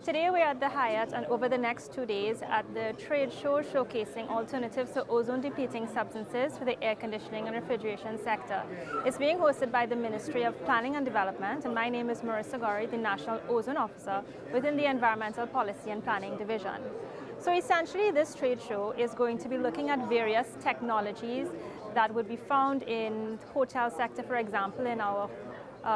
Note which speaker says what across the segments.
Speaker 1: Today we're at the Hyatt, and over the next 2 days at the trade show showcasing alternatives to ozone depleting substances for the air conditioning and refrigeration sector. It's being hosted by the Ministry of Planning and Development, and my name is Marissa Gowrie, the National Ozone Officer within the Environmental Policy and Planning Division. So essentially this trade show is going to be looking at various technologies that would be found in the hotel sector, for example, in our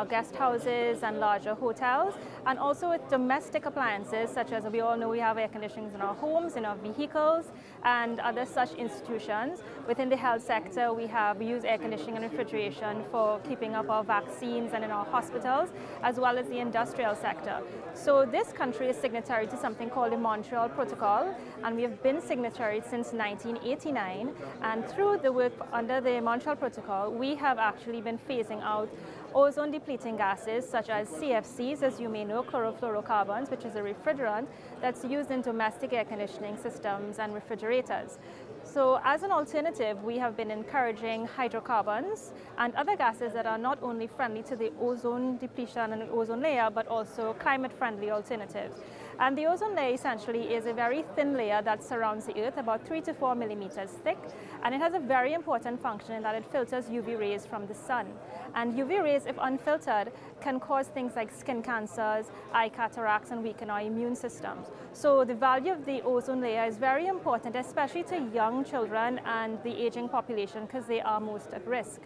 Speaker 1: guest houses and larger hotels, and also with domestic appliances such as, we all know, we have air conditionings in our homes, in our vehicles, and other such institutions. Within the health sector, we use air conditioning and refrigeration for keeping up our vaccines and in our hospitals, as well as the industrial sector. So this country is signatory to something called the Montreal Protocol, and we have been signatory since 1989, and through the work under the Montreal Protocol, we have actually been phasing out ozone depleting gases such as CFCs, as you may know, chlorofluorocarbons, which is a refrigerant that's used in domestic air conditioning systems and refrigerators. So as an alternative, we have been encouraging hydrocarbons and other gases that are not only friendly to the ozone depletion and ozone layer, but also climate-friendly alternatives. And the ozone layer essentially is a very thin layer that surrounds the Earth, about 3 to 4 millimeters thick, and it has a very important function in that it filters UV rays from the sun. And UV rays, if unfiltered, can cause things like skin cancers, eye cataracts, and weaken our immune systems. So the value of the ozone layer is very important, especially to young children and the aging population, because they are most at risk.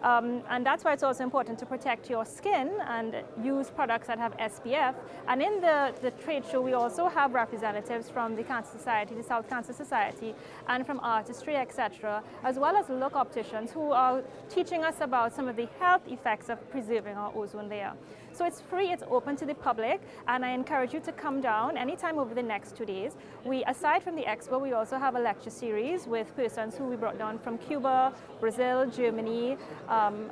Speaker 1: And that's why it's also important to protect your skin and use products that have SPF. And in the trade show, we also have representatives from the Cancer Society, the South Cancer Society, and from Artistry, etc., as well as look opticians who are teaching us about some of the health effects of preserving our ozone layer. So it's free, it's open to the public, and I encourage you to come down anytime over the next 2 days. Aside from the expo, we also have a lecture series with persons who we brought down from Cuba, Brazil, Germany,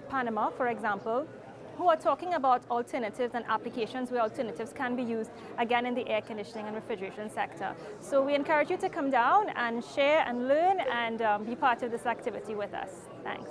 Speaker 1: Panama, for example, who are talking about alternatives and applications where alternatives can be used, again, in the air conditioning and refrigeration sector. So we encourage you to come down and share and learn and be part of this activity with us. Thanks.